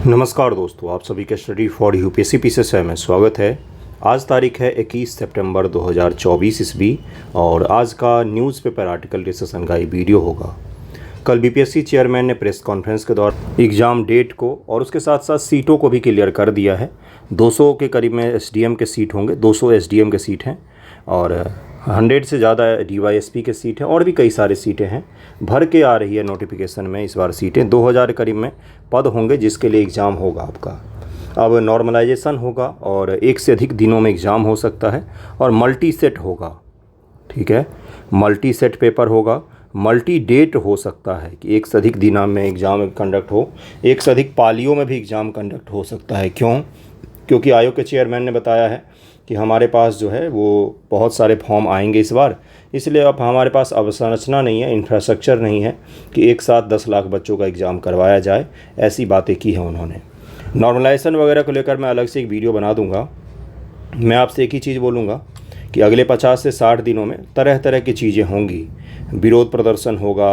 नमस्कार दोस्तों, आप सभी के स्टडी फॉर यूपीएससी पीसीएस में स्वागत है। आज तारीख है 21 सितंबर 2024 ईस्वी और आज का न्यूज़पेपर आर्टिकल डिस्कशन का ये वीडियो होगा। कल बीपीएससी चेयरमैन ने प्रेस कॉन्फ्रेंस के दौरान एग्ज़ाम डेट को और उसके साथ साथ सीटों को भी क्लियर कर दिया है। 200 के करीब में एसडीएम के सीट होंगे, 200 एसडीएम के सीट हैं और 100 से ज़्यादा डीवाईएसपी के सीट हैं और भी कई सारे सीटें हैं। भर के आ रही है नोटिफिकेशन में इस बार सीटें 2000 करीब में पद होंगे जिसके लिए एग्ज़ाम होगा आपका। अब नॉर्मलाइजेशन होगा और एक से अधिक दिनों में एग्ज़ाम हो सकता है और मल्टी सेट होगा। ठीक है, मल्टी सेट पेपर होगा, मल्टी डेट हो सकता है कि एक से अधिक दिनों में एग्ज़ाम कंडक्ट हो, एक से अधिक पालियों में भी एग्ज़ाम कंडक्ट हो सकता है। क्योंकि आयोग के चेयरमैन ने बताया है कि हमारे पास जो है वो बहुत सारे फॉर्म आएंगे इस बार, इसलिए अब हमारे पास अवसंरचना नहीं है, इंफ्रास्ट्रक्चर नहीं है कि एक साथ 10 लाख बच्चों का एग्ज़ाम करवाया जाए। ऐसी बातें की हैं उन्होंने। नॉर्मलाइजेशन वगैरह को लेकर मैं अलग से एक वीडियो बना दूंगा। मैं आपसे एक ही चीज़ बोलूँगा कि अगले 50 से 60 दिनों में तरह तरह की चीज़ें होंगी। विरोध प्रदर्शन होगा,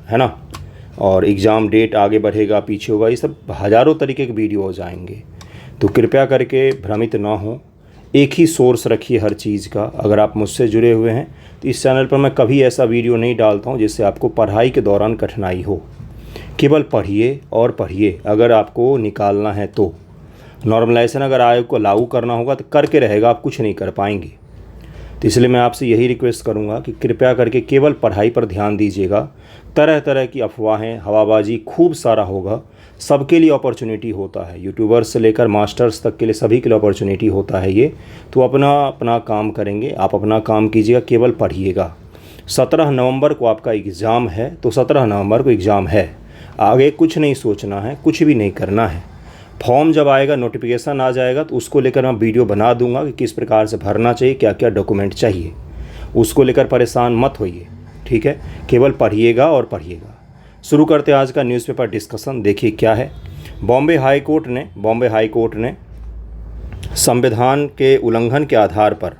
है ना, और एग्ज़ाम डेट आगे बढ़ेगा पीछे होगा, ये सब हज़ारों तरीके के वीडियो हो जाएंगे। तो कृपया करके भ्रमित ना हो, एक ही सोर्स रखिए हर चीज़ का। अगर आप मुझसे जुड़े हुए हैं तो इस चैनल पर मैं कभी ऐसा वीडियो नहीं डालता हूं जिससे आपको पढ़ाई के दौरान कठिनाई हो। केवल पढ़िए और पढ़िए। अगर आपको निकालना है तो नॉर्मलाइजेशन अगर आयोग को लागू करना होगा तो करके रहेगा, आप कुछ नहीं कर पाएंगे। तो इसलिए मैं आपसे यही रिक्वेस्ट करूंगा कि कृपया करके केवल पढ़ाई पर ध्यान दीजिएगा। तरह तरह की अफवाहें, हवाबाजी खूब सारा होगा। सबके लिए अपॉर्चुनिटी होता है, यूट्यूबर्स से लेकर मास्टर्स तक के लिए सभी के लिए अपॉर्चुनिटी होता है ये। तो अपना अपना काम करेंगे, आप अपना काम कीजिएगा, केवल पढ़िएगा। 17 नवंबर को आपका एग्ज़ाम है, तो 17 नवंबर को एग्ज़ाम है। आगे कुछ नहीं सोचना है, कुछ भी नहीं करना है। फॉर्म जब आएगा, नोटिफिकेशन आ जाएगा तो उसको लेकर मैं वीडियो बना दूंगा कि किस प्रकार से भरना चाहिए, क्या क्या डॉक्यूमेंट चाहिए। उसको लेकर परेशान मत होइए, ठीक है। केवल पढ़िएगा और पढ़िएगा। शुरू करते आज का न्यूज़पेपर डिस्कशन। देखिए क्या है। बॉम्बे हाई कोर्ट ने संविधान के उल्लंघन के आधार पर,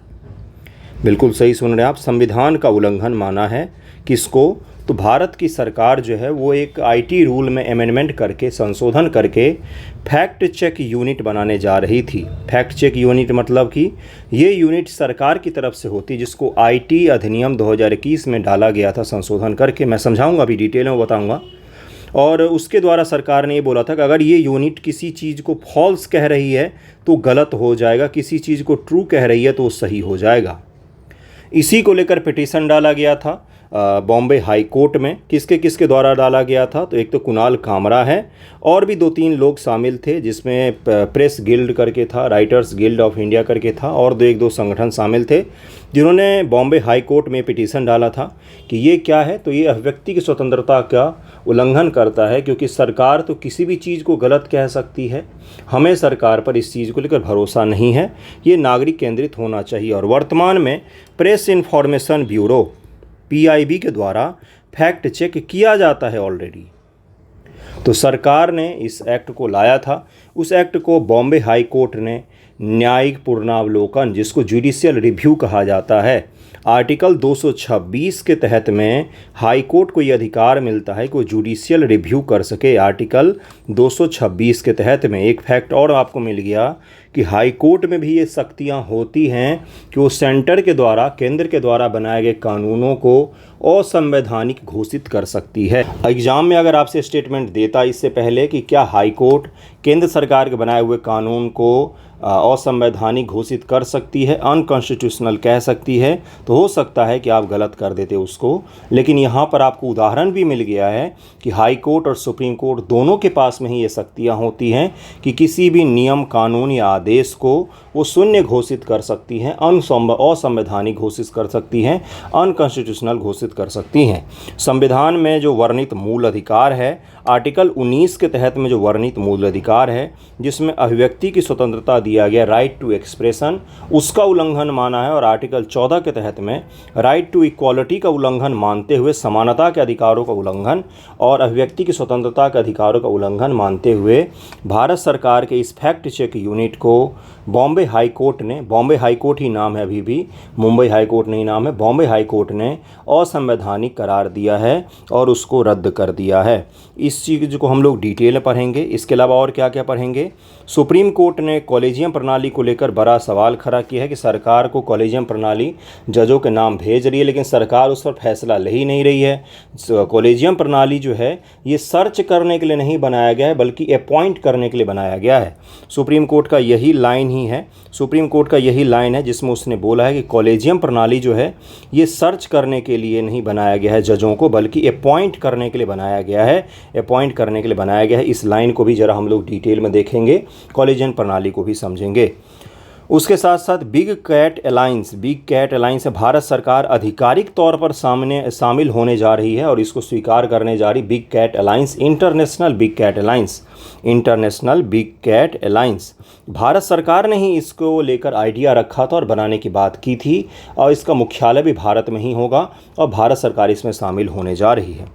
बिल्कुल सही सुन रहे हैं आप, संविधान का उल्लंघन माना है। किसको? तो भारत की सरकार जो है वो एक आईटी रूल में अमेंडमेंट करके, संशोधन करके फैक्ट चेक यूनिट बनाने जा रही थी। फैक्ट चेक यूनिट मतलब कि ये यूनिट सरकार की तरफ से होती, जिसको आईटी अधिनियम 2021 में डाला गया था संशोधन करके। मैं समझाऊंगा, अभी डिटेल में बताऊंगा। और उसके द्वारा सरकार ने ये बोला था कि अगर ये यूनिट किसी चीज़ को फॉल्स कह रही है तो गलत हो जाएगा, किसी चीज़ को ट्रू कह रही है तो सही हो जाएगा। इसी को लेकर पिटीशन डाला गया था बॉम्बे हाई कोर्ट में। किसके द्वारा डाला गया था? तो एक तो कुणाल कामरा है और भी 2-3 लोग शामिल थे, जिसमें प्रेस गिल्ड करके था, राइटर्स गिल्ड ऑफ इंडिया करके था और एक दो संगठन शामिल थे, जिन्होंने बॉम्बे हाई कोर्ट में पिटीशन डाला था कि ये क्या है, तो ये अभिव्यक्ति की स्वतंत्रता का उल्लंघन करता है, क्योंकि सरकार तो किसी भी चीज़ को गलत कह सकती है। हमें सरकार पर इस चीज़ को लेकर भरोसा नहीं है, ये नागरिक केंद्रित होना चाहिए। और वर्तमान में प्रेस इन्फॉर्मेशन ब्यूरो पीआईबी के द्वारा फैक्ट चेक किया जाता है ऑलरेडी। तो सरकार ने इस एक्ट को लाया था। उस एक्ट को बॉम्बे हाई कोर्ट ने न्यायिक पुनरावलोकन, जिसको जुडिशियल रिव्यू कहा जाता है, आर्टिकल 226 के तहत में हाई कोर्ट को ये अधिकार मिलता है कि वो जुडिशियल रिव्यू कर सके। आर्टिकल 226 के तहत में एक फैक्ट और आपको मिल गया कि हाई कोर्ट में भी ये शक्तियाँ होती हैं कि वो सेंटर के द्वारा, केंद्र के द्वारा बनाए गए कानूनों को असंवैधानिक घोषित कर सकती है। एग्जाम में अगर आपसे स्टेटमेंट देता इससे पहले कि क्या हाई कोर्ट केंद्र सरकार के बनाए हुए कानून को असंवैधानिक घोषित कर सकती है, अनकॉन्स्टिट्यूशनल कह सकती है, तो हो सकता है कि आप गलत कर देते उसको। लेकिन यहाँ पर आपको उदाहरण भी मिल गया है कि हाई कोर्ट और सुप्रीम कोर्ट दोनों के पास में ही ये शक्तियाँ होती हैं कि किसी भी नियम, कानून या आदेश को वो शून्य घोषित कर सकती हैं, असंवैधानिक घोषित कर सकती हैं, अनकॉन्स्टिट्यूशनल घोषित कर सकती हैं। संविधान में जो वर्णित मूल अधिकार है, आर्टिकल 19 के तहत में जो वर्णित मूल अधिकार है, जिसमें अभिव्यक्ति की स्वतंत्रता दिया गया, राइट टू एक्सप्रेशन, उसका उल्लंघन माना है। और आर्टिकल 14 के तहत में राइट टू इक्वालिटी का उल्लंघन मानते हुए समानता के अधिकारों का उल्लंघन और अभिव्यक्ति की स्वतंत्रता के अधिकारों का उल्लंघन मानते हुए भारत सरकार के इस फैक्ट चेक यूनिट को बॉम्बे हाई कोर्ट ने, बॉम्बे हाई कोर्ट ही नाम है अभी भी, मुंबई हाई कोर्ट नहीं नाम है, बॉम्बे हाई कोर्ट ने असंवैधानिक करार दिया है और उसको रद्द कर दिया है। इस चीज़ को हम लोग डिटेल में पढ़ेंगे। इसके अलावा और क्या क्या पढ़ेंगे, सुप्रीम कोर्ट ने कॉलेजियम प्रणाली को लेकर बड़ा सवाल खड़ा किया है कि सरकार को कॉलेजियम प्रणाली जजों के नाम भेज रही है, लेकिन सरकार उस पर फैसला ले ही नहीं रही है। कॉलेजियम प्रणाली जो है ये सर्च करने के लिए नहीं बनाया गया है, बल्कि अपॉइंट करने के लिए बनाया गया है। सुप्रीम कोर्ट का यही लाइन ही है, सुप्रीम कोर्ट का यही लाइन है जिसमें उसने बोला है कि कॉलेजियम प्रणाली जो है ये सर्च करने के लिए नहीं बनाया गया है जजों को, बल्कि अपॉइंट करने के लिए बनाया गया है, अपॉइंट करने के लिए बनाया गया है। इस लाइन को भी ज़रा हम लोग डिटेल में देखेंगे, कॉलेजियम प्रणाली को भी समझेंगे। उसके साथ साथ बिग कैट अलायंस है, भारत सरकार आधिकारिक तौर पर शामिल होने जा रही है और इसको स्वीकार करने जा रही। Big cat alliance, international big cat alliance, Bharat सरकार ने ही इसको लेकर आइडिया रखा था और बनाने की बात की थी, और इसका मुख्यालय भी भारत में ही होगा और भारत सरकार इसमें शामिल होने जा रही है।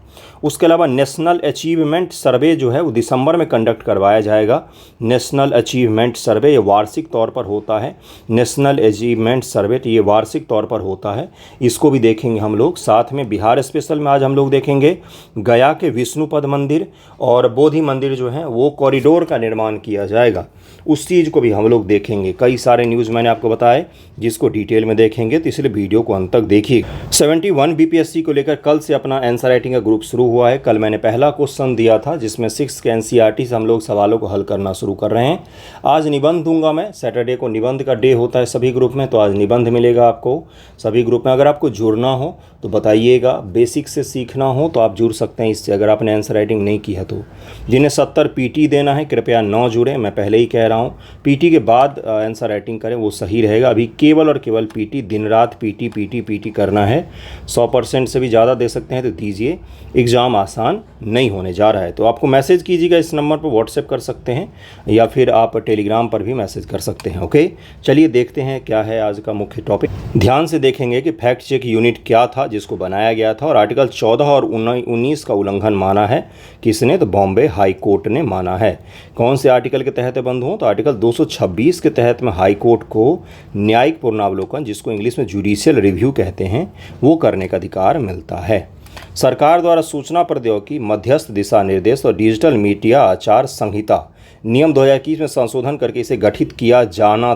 उसके अलावा नेशनल अचीवमेंट सर्वे जो है वो दिसंबर में कंडक्ट करवाया जाएगा। नेशनल अचीवमेंट सर्वे ये वार्षिक तौर पर होता है, नेशनल अचीवमेंट सर्वे ये वार्षिक तौर पर होता है, इसको भी देखेंगे हम लोग। साथ में बिहार स्पेशल में आज हम लोग देखेंगे गया के विष्णुपद मंदिर और बोधि मंदिर जो है वो कॉरिडोर का निर्माण किया जाएगा, उस चीज़ को भी हम लोग देखेंगे। कई सारे न्यूज़ मैंने आपको बताए जिसको डिटेल में देखेंगे, तो इसलिए वीडियो को अंत तक देखिए। 71 बीपीएससी को लेकर कल से अपना आंसर राइटिंग का ग्रुप शुरू हुआ है। कल मैंने पहला क्वेश्चन दिया था जिसमें 6 के एनसीईआरटी से हम लोग सवालों को हल करना शुरू कर रहे हैं। आज निबंध दूंगा मैं, सैटरडे को निबंध का डे होता है सभी ग्रुप में, तो आज निबंध मिलेगा आपको सभी ग्रुप में। अगर आपको जुड़ना हो तो बताइएगा, बेसिक से सीखना हो तो आप जुड़ सकते हैं इससे, अगर आपने आंसर राइटिंग नहीं की है तो। जिन्हें 70 पीटी देना है कृपया न जुड़ें, मैं पहले ही कह रहा हूँ, पीटी के बाद आंसर राइटिंग करें, वो सही रहेगा। अभी केवल और केवल पीटी, दिन रात पीटी करना है। 100% से भी ज़्यादा दे सकते हैं तो दीजिए, एग्ज़ाम आसान नहीं होने जा रहा है। तो आपको मैसेज कीजिएगा, इस नंबर पर व्हाट्सएप कर सकते हैं या फिर आप टेलीग्राम पर भी मैसेज कर सकते हैं। ओके, चलिए देखते हैं क्या है आज का मुख्य टॉपिक। ध्यान से देखेंगे कि फैक्ट चेक यूनिट क्या था जिसको बनाया गया था, और आर्टिकल 14 और 19 का उल्लंघन माना है किसने, तो बॉम्बे हाई कोर्ट ने माना है। कौन से आर्टिकल के तहत बंद हो, तो आर्टिकल 226 के तहत में हाई कोर्ट को न्यायिक पुनरावलोकन, जिसको इंग्लिश में जुडिशियल रिव्यू कहते हैं, वो करने का अधिकार मिलता है। सरकार द्वारा सूचना प्रौद्योगिकी, मध्यस्थ दिशा निर्देश और डिजिटल मीडिया आचार संहिता नियम 2021 में संशोधन करके इसे गठित किया जाना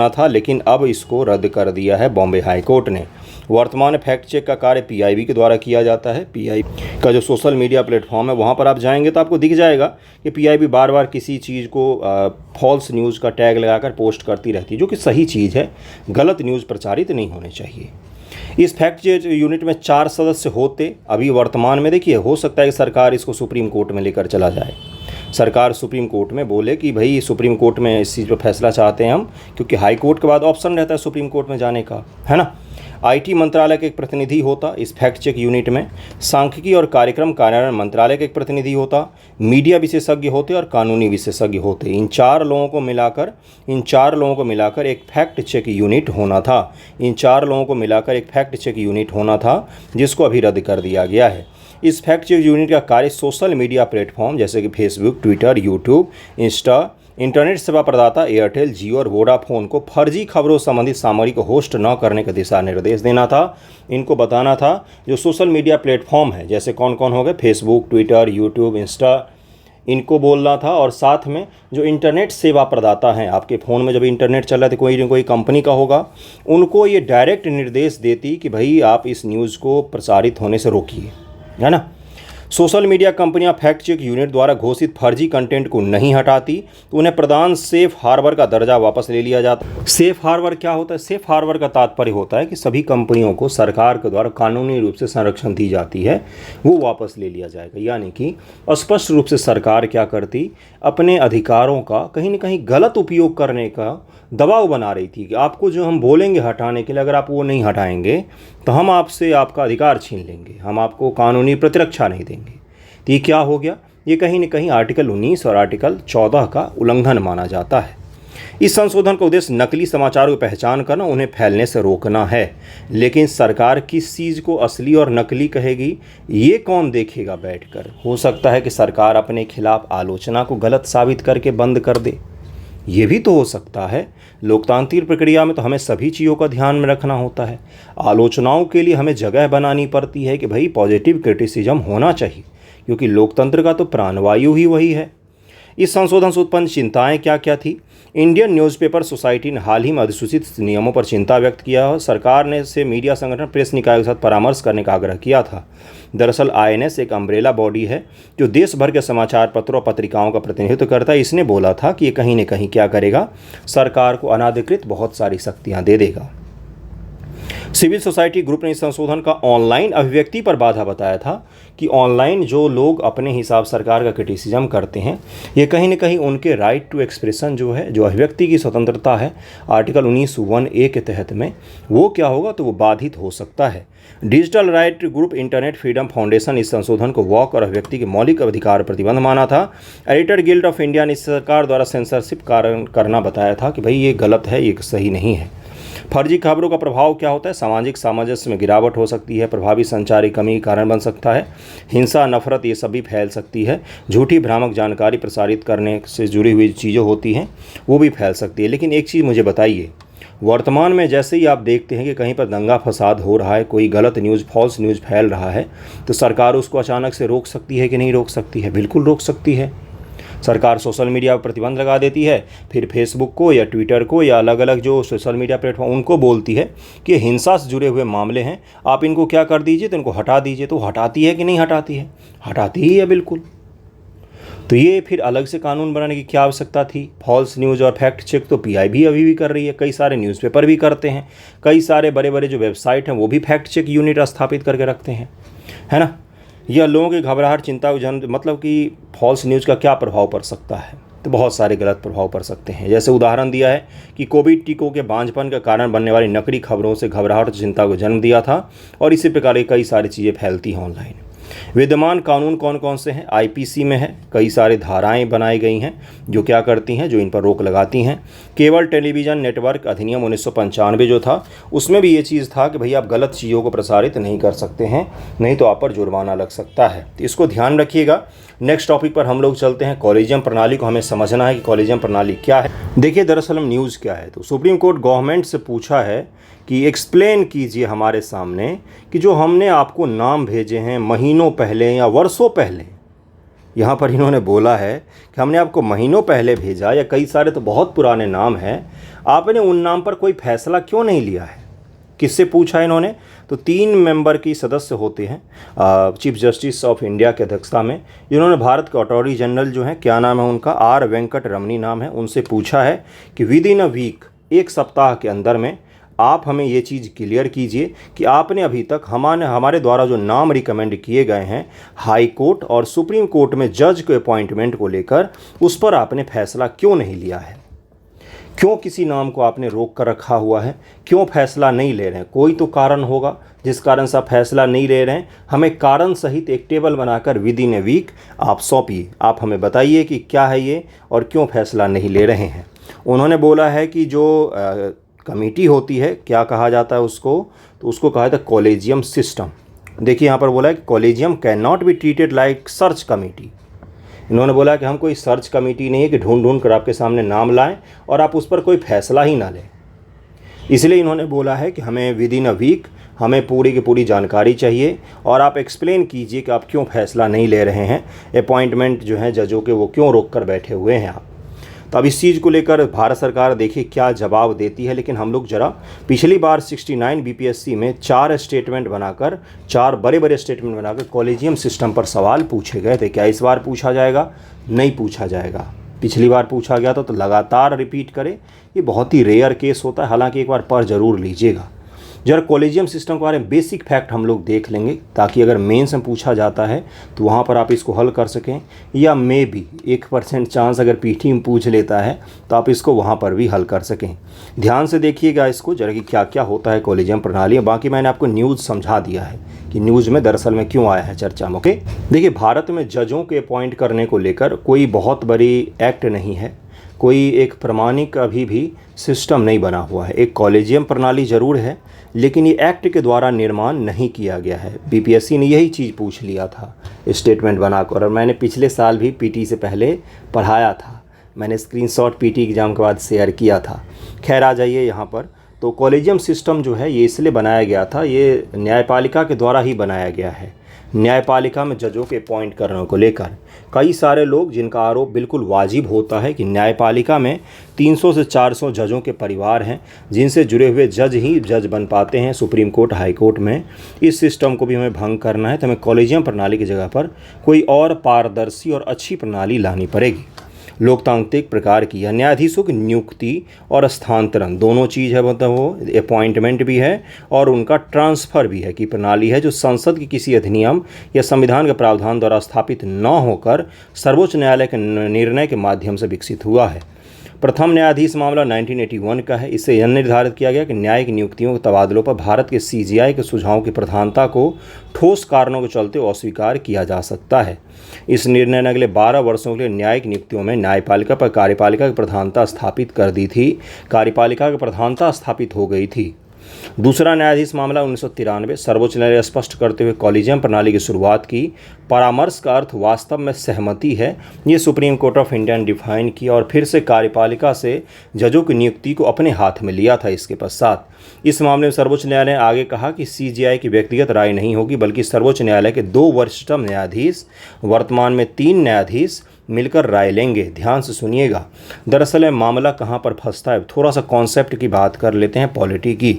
था, लेकिन अब इसको रद्द कर दिया है बॉम्बे हाई कोर्ट ने। वर्तमान फैक्ट चेक का कार्य पीआईबी के द्वारा किया जाता है। पीआईबी का जो सोशल मीडिया प्लेटफॉर्म है वहाँ पर आप जाएंगे तो आपको दिख जाएगा कि पीआईबी बार बार किसी चीज़ को फॉल्स न्यूज़ का टैग लगाकर पोस्ट करती रहती है, जो कि सही चीज़ है, गलत न्यूज़ प्रचारित नहीं होने चाहिए। इस फैक्ट चेक यूनिट में 4 सदस्य होते, अभी वर्तमान में देखिए, हो सकता है कि सरकार इसको सुप्रीम कोर्ट में लेकर चला जाए, सरकार सुप्रीम कोर्ट में बोले कि भाई सुप्रीम कोर्ट में इस चीज़ पर फैसला चाहते हैं हम, क्योंकि हाई कोर्ट के बाद ऑप्शन रहता है सुप्रीम कोर्ट में जाने का, है ना। आईटी मंत्रालय का एक प्रतिनिधि होता इस फैक्ट चेक यूनिट में, सांख्यिकी और कार्यक्रम कार्यान्वयन मंत्रालय का एक प्रतिनिधि होता, मीडिया विशेषज्ञ होते और कानूनी विशेषज्ञ होते। इन चार लोगों को मिलाकर एक फैक्ट चेक यूनिट होना था, जिसको अभी रद्द कर दिया गया है। इस फैक्ट चेक यूनिट का कार्य सोशल मीडिया प्लेटफॉर्म जैसे कि Facebook, Twitter, YouTube, Insta, internet सेवा प्रदाता एयरटेल, जियो और वोडाफोन को फर्जी खबरों संबंधित सामग्री को होस्ट न करने का दिशा निर्देश देना था। इनको बताना था जो सोशल मीडिया प्लेटफॉर्म है, जैसे कौन कौन हो गए, फेसबुक, ट्विटर, यूट्यूब, इंस्टा, इनको बोलना था। और साथ में जो इंटरनेट सेवा प्रदाता हैं, आपके फ़ोन में जब इंटरनेट चल रहा है तो कोई न कोई कंपनी का होगा, उनको ये डायरेक्ट निर्देश देती कि भाई आप इस न्यूज़ को प्रसारित होने से रोकिए, है ना। सोशल मीडिया कंपनियां फैक्ट चेक यूनिट द्वारा घोषित फर्जी कंटेंट को नहीं हटाती तो उन्हें प्रदान सेफ हार्बर का दर्जा वापस ले लिया जाता। सेफ हार्बर क्या होता है? सेफ हार्बर का तात्पर्य होता है कि सभी कंपनियों को सरकार के द्वारा कानूनी रूप से संरक्षण दी जाती है, वो वापस ले लिया जाएगा। यानी कि स्पष्ट रूप से सरकार क्या करती, अपने अधिकारों का कहीं ना कहीं गलत उपयोग करने का दबाव बना रही थी कि आपको जो हम बोलेंगे हटाने के लिए, अगर आप वो नहीं हटाएंगे तो हम आपसे आपका अधिकार छीन लेंगे, हम आपको कानूनी प्रतिरक्षा नहीं देंगे। तो ये क्या हो गया? ये कहीं न कहीं आर्टिकल 19 और आर्टिकल 14 का उल्लंघन माना जाता है। इस संशोधन का उद्देश्य नकली समाचारों की पहचान करना, उन्हें फैलने से रोकना है। लेकिन सरकार किस चीज़ को असली और नकली कहेगी, ये कौन देखेगा बैठकर? हो सकता है कि सरकार अपने खिलाफ आलोचना को गलत साबित करके बंद कर दे, ये भी तो हो सकता है। लोकतांत्रिक प्रक्रिया में तो हमें सभी चीज़ों का ध्यान में रखना होता है। आलोचनाओं के लिए हमें जगह बनानी पड़ती है कि भाई पॉजिटिव क्रिटिसिज्म होना चाहिए, क्योंकि लोकतंत्र का तो प्राणवायु ही वही है। इस संशोधन से उत्पन्न चिंताएं क्या क्या थी? इंडियन न्यूज़पेपर सोसाइटी ने हाल ही में अधिसूचित नियमों पर चिंता व्यक्त किया और सरकार ने से मीडिया संगठन प्रेस निकाय के साथ परामर्श करने का आग्रह किया था। दरअसल आईएनएस एक अम्ब्रेला बॉडी है जो देश भर के समाचार पत्रों और पत्रिकाओं का प्रतिनिधित्व करता है। इसने बोला था कि ये कहीं न कहीं क्या करेगा, सरकार को अनाधिकृत बहुत सारी शक्तियाँ दे देगा। सिविल सोसाइटी ग्रुप ने इस संशोधन का ऑनलाइन अभिव्यक्ति पर बाधा बताया था कि ऑनलाइन जो लोग अपने हिसाब सरकार का क्रिटिसिज्म करते हैं, ये कहीं न कहीं उनके राइट टू एक्सप्रेशन जो है, जो अभिव्यक्ति की स्वतंत्रता है आर्टिकल 19(1)(a) के तहत में, वो क्या होगा तो वो बाधित हो सकता है। Digital right group internet freedom foundation इस संशोधन को वॉक और अभिव्यक्ति के मौलिक अधिकार प्रतिबंध माना था। एडिटर गिल्ड ऑफ इंडिया ने सरकार द्वारा सेंसरशिप करना बताया था कि भाई ये गलत है, ये सही नहीं है। फर्जी खबरों का प्रभाव क्या होता है? सामाजिक सामंजस्य में गिरावट हो सकती है, प्रभावी संचारी कमी का कारण बन सकता है, हिंसा, नफरत ये सब भी फैल सकती है, झूठी भ्रामक जानकारी प्रसारित करने से जुड़ी हुई चीज़ें होती हैं वो भी फैल सकती है। लेकिन एक चीज़ मुझे बताइए, वर्तमान में जैसे ही आप देखते हैं कि कहीं पर दंगा फसाद हो रहा है, कोई गलत न्यूज़, फॉल्स न्यूज़ फैल रहा है, तो सरकार उसको अचानक से रोक सकती है कि नहीं रोक सकती है? बिल्कुल रोक सकती है। सरकार सोशल मीडिया पर प्रतिबंध लगा देती है, फिर फेसबुक को या ट्विटर को या अलग अलग जो सोशल मीडिया प्लेटफॉर्म उनको बोलती है कि हिंसा से जुड़े हुए मामले हैं, आप इनको क्या कर दीजिए, तो इनको हटा दीजिए। तो हटाती है कि नहीं हटाती है? हटाती ही है बिल्कुल। तो ये फिर अलग से कानून बनाने की क्या आवश्यकता थी? फॉल्स न्यूज़ और फैक्ट चेक तो पीआईबी अभी भी कर रही है, कई सारे न्यूज़पेपर भी करते हैं, कई सारे बड़े बड़े जो वेबसाइट हैं वो भी फैक्ट चेक यूनिट स्थापित करके रखते हैं, है ना। यह लोगों की घबराहट, चिंता, मतलब कि फॉल्स न्यूज़ का क्या प्रभाव पड़ सकता है? तो बहुत सारे गलत प्रभाव पड़ सकते हैं। जैसे उदाहरण दिया है कि कोविड टीकों के बांझपन का कारण बनने वाली नकली खबरों से घबराहट और चिंता को जन्म दिया था, और इसी प्रकार की कई सारी चीज़ें फैलती हैं ऑनलाइन। विद्यमान कानून कौन कौन से हैं? आईपीसी में है, कई सारे धाराएं बनाई गई हैं जो क्या करती हैं, जो इन पर रोक लगाती हैं। केबल टेलीविज़न नेटवर्क अधिनियम 1995 जो था, उसमें भी ये चीज़ था कि भई आप गलत चीज़ों को प्रसारित नहीं कर सकते हैं, नहीं तो आप पर जुर्माना लग सकता है। तो इसको ध्यान रखिएगा। नेक्स्ट टॉपिक पर हम लोग चलते हैं। कॉलेजियम प्रणाली को हमें समझना है कि कॉलेजियम प्रणाली क्या है। देखिए दरअसल हम न्यूज़ क्या है, तो सुप्रीम कोर्ट गवर्नमेंट से पूछा है कि एक्सप्लेन कीजिए हमारे सामने कि जो हमने आपको नाम भेजे हैं महीनों पहले या वर्षों पहले, यहाँ पर इन्होंने बोला है कि हमने आपको महीनों पहले भेजा, या कई सारे तो बहुत पुराने नाम हैं, आपने उन नाम पर कोई फैसला क्यों नहीं लिया है? किससे पूछा इन्होंने? तो 3 मेंबर की सदस्य होते हैं चीफ जस्टिस ऑफ इंडिया की अध्यक्षता में, जिन्होंने भारत के अटॉर्नी जनरल जो हैं, क्या नाम है उनका, आर वेंकट रमनी नाम है, उनसे पूछा है कि विद इन अ वीक, एक सप्ताह के अंदर में आप हमें ये चीज़ क्लियर कीजिए कि आपने अभी तक हमारे द्वारा जो नाम रिकमेंड किए गए हैं हाई कोर्ट और सुप्रीम कोर्ट में जज के अपॉइंटमेंट को लेकर, उस पर आपने फैसला क्यों नहीं लिया है? क्यों किसी नाम को आपने रोक कर रखा हुआ है? क्यों फैसला नहीं ले रहे हैं? कोई तो कारण होगा जिस कारण से आप फैसला नहीं ले रहे हैं। हमें कारण सहित एक टेबल बनाकर विद इन ए वीक आप सौंपिए, आप हमें बताइए कि क्या है ये और क्यों फैसला नहीं ले रहे हैं। उन्होंने बोला है कि जो कमेटी होती है, क्या कहा जाता है उसको, तो उसको कहा जाता है कॉलेजियम सिस्टम। देखिए यहाँ पर बोला है कि collegium can not be treated like search committee. इन्होंने बोला कि हम कोई सर्च कमेटी नहीं है कि ढूंढ ढूंढ कर आपके सामने नाम लाएं और आप उस पर कोई फैसला ही ना लें। इसलिए इन्होंने बोला है कि हमें विद इन अ वीक हमें पूरी की पूरी जानकारी चाहिए और आप एक्सप्लेन कीजिए कि आप क्यों फैसला नहीं ले रहे हैं, अपॉइंटमेंट जो हैं जजों के वो क्यों रोक कर बैठे हुए हैं आप। तो अब इस चीज़ को लेकर भारत सरकार देखिए क्या जवाब देती है। लेकिन हम लोग जरा पिछली बार 69 बीपीएससी में 4 स्टेटमेंट बनाकर, 4 बड़े बड़े स्टेटमेंट बनाकर कॉलेजियम सिस्टम पर सवाल पूछे गए थे। क्या इस बार पूछा जाएगा? नहीं पूछा जाएगा। पिछली बार पूछा गया था तो लगातार रिपीट करें, ये बहुत ही रेयर केस होता है। हालांकि एक बार पढ़ जरूर लीजिएगा। जरा कॉलेजियम सिस्टम के बारे में बेसिक फैक्ट हम लोग देख लेंगे, ताकि अगर मेंस में पूछा जाता है तो वहाँ पर आप इसको हल कर सकें, या मे भी 1% चांस अगर पीटी में पूछ लेता है तो आप इसको वहाँ पर भी हल कर सकें। ध्यान से देखिएगा इसको जरा कि क्या क्या होता है कॉलेजियम प्रणाली। बाकी मैंने आपको न्यूज़ समझा दिया है कि न्यूज़ में दरअसल में क्यों आया है चर्चा में। ओके, देखिए भारत में जजों के अपॉइंट करने को लेकर कोई बहुत बड़ी एक्ट नहीं है, कोई एक प्रमाणिक अभी भी सिस्टम नहीं बना हुआ है। एक कॉलेजियम प्रणाली ज़रूर है, लेकिन ये एक्ट के द्वारा निर्माण नहीं किया गया है। बीपीएससी ने यही चीज़ पूछ लिया था स्टेटमेंट बनाकर, और मैंने पिछले साल भी पीटी से पहले पढ़ाया था। मैंने स्क्रीनशॉट पीटी एग्ज़ाम के बाद शेयर किया था। खैर आ जाइए यहाँ पर। तो कॉलेजियम सिस्टम जो है ये इसलिए बनाया गया था, ये न्यायपालिका के द्वारा ही बनाया गया है। न्यायपालिका में जजों के अपॉइंट करने को लेकर कई सारे लोग जिनका आरोप बिल्कुल वाजिब होता है कि न्यायपालिका में 300 से 400 जजों के परिवार हैं जिनसे जुड़े हुए जज ही जज बन पाते हैं सुप्रीम कोर्ट हाई कोर्ट में। इस सिस्टम को भी हमें भंग करना है तो हमें कॉलेजियम प्रणाली की जगह पर कोई और पारदर्शी और अच्छी प्रणाली लानी पड़ेगी। लोकतांत्रिक प्रकार की या न्यायाधीशों की नियुक्ति और स्थानांतरण दोनों चीज़ है, मतलब वो अपॉइंटमेंट भी है और उनका ट्रांसफ़र भी है कि प्रणाली है जो संसद की किसी अधिनियम या संविधान के प्रावधान द्वारा स्थापित न होकर सर्वोच्च न्यायालय के निर्णय के माध्यम से विकसित हुआ है। प्रथम न्यायाधीश मामला 1981 का है। इससे यह निर्धारित किया गया कि न्यायिक नियुक्तियों के तबादलों पर भारत के CJI के सुझावों की प्रधानता को ठोस कारणों के चलते अस्वीकार किया जा सकता है। इस निर्णय ने अगले 12 वर्षों के लिए न्यायिक नियुक्तियों में न्यायपालिका पर कार्यपालिका की प्रधानता स्थापित कर दी थी। कार्यपालिका की प्रधानता स्थापित हो गई थी। दूसरा न्यायाधीश मामला 1993। सर्वोच्च न्यायालय स्पष्ट करते हुए कॉलेजियम प्रणाली की शुरुआत की। परामर्श का अर्थ वास्तव में सहमति है, ये सुप्रीम कोर्ट ऑफ इंडिया ने डिफाइन किया और फिर से कार्यपालिका से जजों की नियुक्ति को अपने हाथ में लिया था। इसके पश्चात इस मामले में सर्वोच्च न्यायालय ने आगे कहा कि CJI की व्यक्तिगत राय नहीं होगी बल्कि सर्वोच्च न्यायालय के 2 वरिष्ठतम न्यायाधीश, वर्तमान में 3 न्यायाधीश मिलकर राय लेंगे। ध्यान से सुनिएगा। दरअसल ये मामला कहाँ पर फंसता है, थोड़ा सा कॉन्सेप्ट की बात कर लेते हैं पॉलिटी की।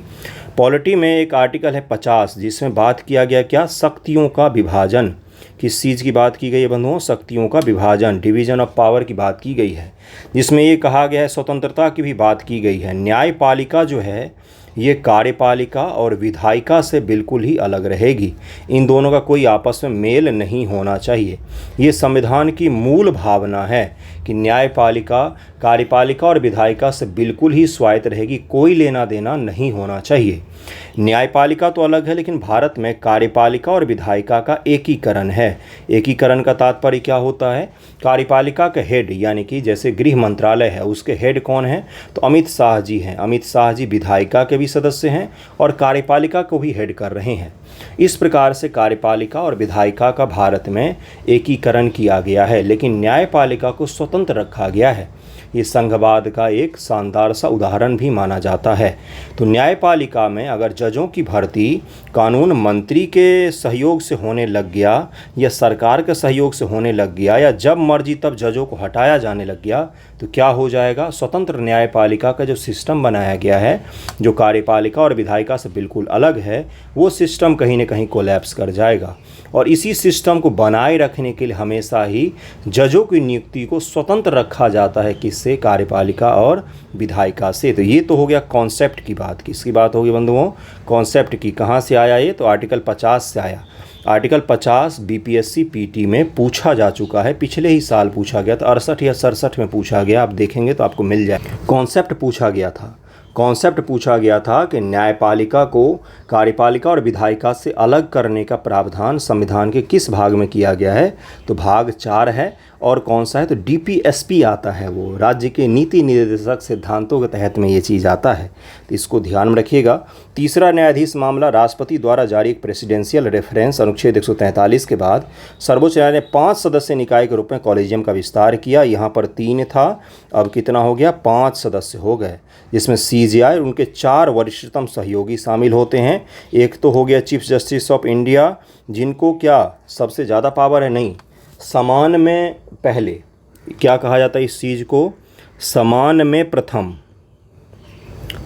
पॉलिटी में एक आर्टिकल है 50 जिसमें बात किया गया क्या, शक्तियों का विभाजन। किस चीज़ की बात की गई है बंधुओं, शक्तियों का विभाजन, डिवीजन ऑफ पावर की बात की गई है, जिसमें ये कहा गया है स्वतंत्रता की भी बात की गई है। न्यायपालिका जो है ये कार्यपालिका और विधायिका से बिल्कुल ही अलग रहेगी। इन दोनों का कोई आपस में मेल नहीं होना चाहिए। ये संविधान की मूल भावना है कि न्यायपालिका कार्यपालिका और विधायिका से बिल्कुल ही स्वायत्त रहेगी, कोई लेना देना नहीं होना चाहिए। न्यायपालिका तो अलग है लेकिन भारत में कार्यपालिका और विधायिका का एकीकरण है। एकीकरण का तात्पर्य क्या होता है, कार्यपालिका के हेड यानी कि जैसे गृह मंत्रालय है उसके हेड कौन है, तो अमित शाह जी हैं। अमित शाह जी विधायिका के भी सदस्य हैं और कार्यपालिका को भी हेड कर रहे हैं। इस प्रकार से कार्यपालिका और विधायिका का भारत में एकीकरण किया गया है लेकिन न्यायपालिका को स्वतंत्र रखा गया है। ये संघवाद का एक शानदार सा उदाहरण भी माना जाता है। तो न्यायपालिका में अगर जजों की भर्ती कानून मंत्री के सहयोग से होने लग गया या सरकार के सहयोग से होने लग गया या जब मर्जी तब जजों को हटाया जाने लग गया तो क्या हो जाएगा, स्वतंत्र न्यायपालिका का जो सिस्टम बनाया गया है जो कार्यपालिका और विधायिका से बिल्कुल अलग है, वो सिस्टम कहीं ना कहीं कोलैप्स कर जाएगा। और इसी सिस्टम को बनाए रखने के लिए हमेशा ही जजों की नियुक्ति को स्वतंत्र रखा जाता है, किससे, कार्यपालिका और विधायिका से। तो ये तो हो गया कॉन्सेप्ट की बात। किसकी बात होगी बंधुओं, कॉन्सेप्ट की। कहाँ से आया ये, तो आर्टिकल 50 से आया। आर्टिकल 50 BPSC PT में पूछा जा चुका है, पिछले ही साल पूछा गया था, 68 या 67 में पूछा गया। आप देखेंगे तो आपको मिल जाए। कॉन्सेप्ट पूछा गया था, कॉन्सेप्ट पूछा गया था कि न्यायपालिका को कार्यपालिका और विधायिका से अलग करने का प्रावधान संविधान के किस भाग में किया गया है, तो भाग 4 है। और कौन सा है, तो DPSP आता है, वो राज्य के नीति निर्देशक सिद्धांतों के तहत में ये चीज़ आता है, तो इसको ध्यान में रखिएगा। तीसरा न्यायाधीश मामला राष्ट्रपति द्वारा जारी एक प्रेसिडेंशियल रेफरेंस अनुच्छेद 143 के बाद सर्वोच्च न्यायालय ने 5 सदस्य निकाय के रूप में कॉलेजियम का विस्तार किया। यहाँ पर 3 था, अब कितना हो गया, 5 सदस्य हो गए, जिसमें CJI और उनके 4 वरिष्ठतम सहयोगी शामिल होते हैं। एक तो हो गया चीफ जस्टिस ऑफ इंडिया, जिनको क्या सबसे ज़्यादा पावर है, नहीं, समान में पहले, क्या कहा जाता है इस चीज़ को, समान में प्रथम,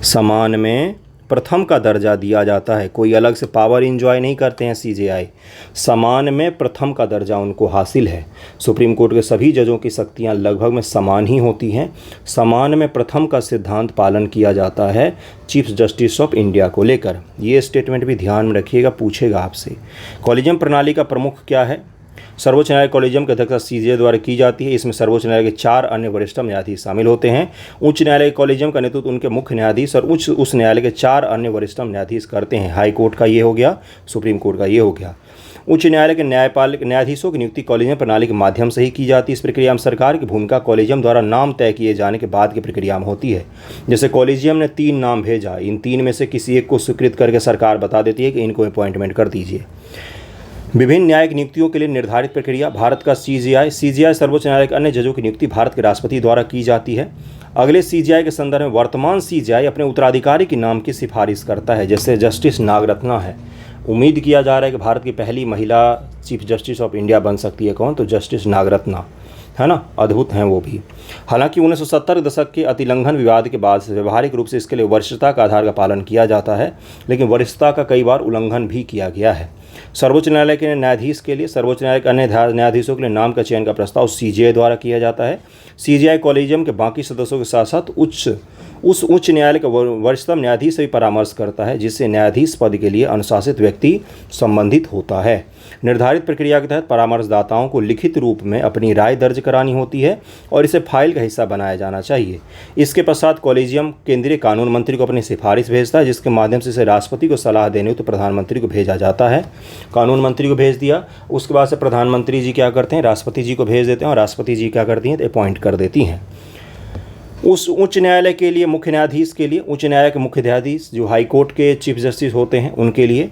समान में प्रथम का दर्जा दिया जाता है। कोई अलग से पावर इंजॉय नहीं करते हैं CJI, समान में प्रथम का दर्जा उनको हासिल है। सुप्रीम कोर्ट के सभी जजों की शक्तियां लगभग में समान ही होती हैं। समान में प्रथम का सिद्धांत पालन किया जाता है चीफ जस्टिस ऑफ इंडिया को लेकर। ये स्टेटमेंट भी ध्यान में रखिएगा, पूछेगा आपसे। कॉलेजियम प्रणाली का प्रमुख क्या है, सर्वोच्च न्यायालय कॉलेजियम की अध्यक्षता CJI द्वारा की जाती है। इसमें सर्वोच्च न्यायालय के 4 अन्य वरिष्ठतम न्यायाधीश शामिल होते हैं। उच्च न्यायालय कॉलेजियम का नेतृत्व उनके मुख्य न्यायाधीश और उस न्यायालय के 4 अन्य वरिष्ठतम न्यायाधीश करते हैं। हाई कोर्ट का ये हो गया, सुप्रीम कोर्ट का ये हो गया। उच्च न्यायालय के न्यायाधीशों की नियुक्ति कॉलेजियम प्रणाली के माध्यम से ही की जाती है। इस प्रक्रिया में सरकार की भूमिका कॉलेजियम द्वारा नाम तय किए जाने के बाद की प्रक्रिया में होती है। जैसे कॉलेजियम ने 3 नाम भेजा, इन 3 में से किसी एक को स्वीकृत करके सरकार बता देती है कि इनको अपॉइंटमेंट कर दीजिए। विभिन्न न्यायिक नियुक्तियों के लिए निर्धारित प्रक्रिया, भारत का CJI सर्वोच्च न्यायालय के अन्य जजों की नियुक्ति भारत के राष्ट्रपति द्वारा की जाती है। अगले CJI के संदर्भ में वर्तमान CJI अपने उत्तराधिकारी के नाम की सिफारिश करता है, जैसे जस्टिस नागरत्ना है। उम्मीद किया जा रहा है कि भारत की पहली महिला चीफ जस्टिस ऑफ इंडिया बन सकती है। कौन? तो जस्टिस नागरत्ना, है ना, अद्भुत हैं वो भी। हालांकि 1970 दशक के अतिलंघन विवाद के बाद से व्यवहारिक रूप से इसके लिए वरिष्ठता का आधार का पालन किया जाता है, लेकिन वरिष्ठता का कई बार उल्लंघन भी किया गया है। सर्वोच्च न्यायालय के न्यायाधीश के लिए, सर्वोच्च न्यायालय के अन्य न्यायाधीशों के लिए नाम का चयन का प्रस्ताव सीजेआई द्वारा किया जाता है। सीजेआई कॉलेजियम के बाकी सदस्यों के साथ साथ उच्च न्यायालय का वरिष्ठतम न्यायाधीश से भी परामर्श करता है, जिससे न्यायाधीश पद के लिए अनुशासित व्यक्ति संबंधित होता है। निर्धारित प्रक्रिया के तहत परामर्शदाताओं को लिखित रूप में अपनी राय दर्ज करानी होती है और इसे फाइल का हिस्सा बनाया जाना चाहिए। इसके पश्चात कॉलेजियम केंद्रीय कानून मंत्री को अपनी सिफारिश भेजता है, जिसके माध्यम से इसे राष्ट्रपति को सलाह देने तो प्रधानमंत्री को भेजा जाता है। कानून मंत्री को भेज दिया, उसके बाद से प्रधानमंत्री जी क्या करते हैं, राष्ट्रपति जी को भेज देते हैं और राष्ट्रपति जी क्या करती हैं, अपॉइंट कर देती हैं। उस उच्च न्यायालय के लिए मुख्य न्यायाधीश के लिए, उच्च न्यायालय के मुख्य न्यायाधीश जो हाई कोर्ट के चीफ जस्टिस होते हैं उनके लिए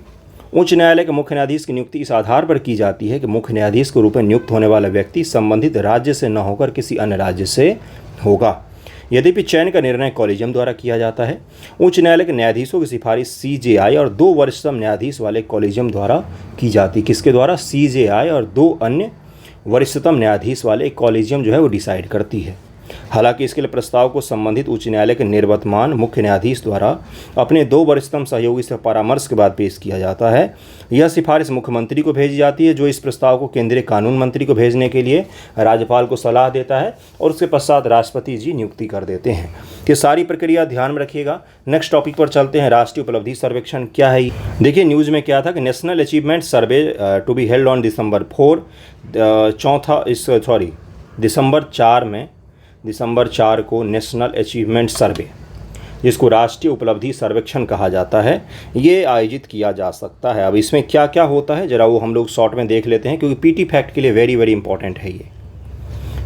उच्च न्यायालय के मुख्य न्यायाधीश की नियुक्ति इस आधार पर की जाती है कि मुख्य न्यायाधीश के रूप में नियुक्त होने वाला व्यक्ति संबंधित राज्य से न होकर किसी अन्य राज्य से होगा। यद्यपि चयन का निर्णय कॉलेजियम द्वारा किया जाता है। उच्च न्यायालय के न्यायाधीशों की सिफारिश सीजेआई और 2 वरिष्ठतम न्यायाधीश वाले कॉलेजियम द्वारा की जाती है। किसके द्वारा? सीजेआई और 2 अन्य वरिष्ठतम न्यायाधीश वाले कॉलेजियम जो है वो डिसाइड करती है। हालांकि इसके लिए प्रस्ताव को संबंधित उच्च न्यायालय के निर्वतमान मुख्य न्यायाधीश द्वारा अपने 2 वरिष्ठतम सहयोगी से परामर्श के बाद पेश किया जाता है। यह सिफारिश मुख्यमंत्री को भेजी जाती है, जो इस प्रस्ताव को केंद्रीय कानून मंत्री को भेजने के लिए राज्यपाल को सलाह देता है और उसके पश्चात राष्ट्रपति जी नियुक्ति कर देते हैं। ये सारी प्रक्रिया ध्यान में रखिएगा। नेक्स्ट टॉपिक पर चलते हैं। राष्ट्रीय उपलब्धि सर्वेक्षण क्या है? देखिए, न्यूज़ में क्या था कि national achievement survey to be held on December 4 को नेशनल अचीवमेंट सर्वे, जिसको राष्ट्रीय उपलब्धि सर्वेक्षण कहा जाता है, ये आयोजित किया जा सकता है। अब इसमें क्या क्या होता है ज़रा वो हम लोग शॉर्ट में देख लेते हैं, क्योंकि पीटी फैक्ट के लिए वेरी वेरी इंपॉर्टेंट है। ये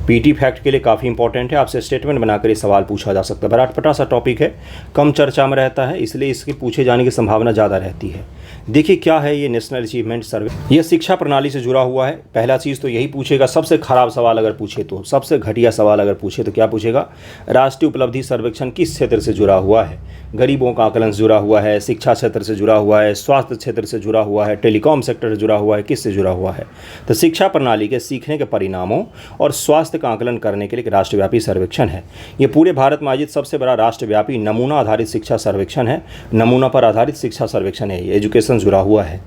पीटी फैक्ट के लिए काफ़ी इंपॉर्टेंट है। आपसे स्टेटमेंट बनाकर ये सवाल पूछा जा सकता है। बराटपटा सा टॉपिक है, कम चर्चा में रहता है, इसलिए इसके पूछे जाने की संभावना ज़्यादा रहती है। देखिए क्या है ये नेशनल अचीवमेंट सर्वे। यह शिक्षा प्रणाली से जुड़ा हुआ है। पहला चीज़ तो यही पूछेगा, सबसे खराब सवाल अगर पूछे तो, सबसे घटिया सवाल अगर पूछे तो क्या पूछेगा? राष्ट्रीय उपलब्धि सर्वेक्षण किस क्षेत्र से जुड़ा हुआ है? गरीबों का आकलन से जुड़ा हुआ है, शिक्षा क्षेत्र से जुड़ा हुआ है, स्वास्थ्य क्षेत्र से जुड़ा हुआ है, टेलीकॉम सेक्टर से जुड़ा हुआ है, किससे जुड़ा हुआ है? तो शिक्षा प्रणाली के सीखने के परिणामों और स्वास्थ्य का आकलन करने के लिए एक राष्ट्रव्यापी सर्वेक्षण है। ये पूरे भारत में आयोजित सबसे बड़ा राष्ट्रव्यापी नमूना आधारित शिक्षा सर्वेक्षण है। नमूना पर आधारित शिक्षा सर्वेक्षण है, एजुकेशन जुड़ा हुआ है।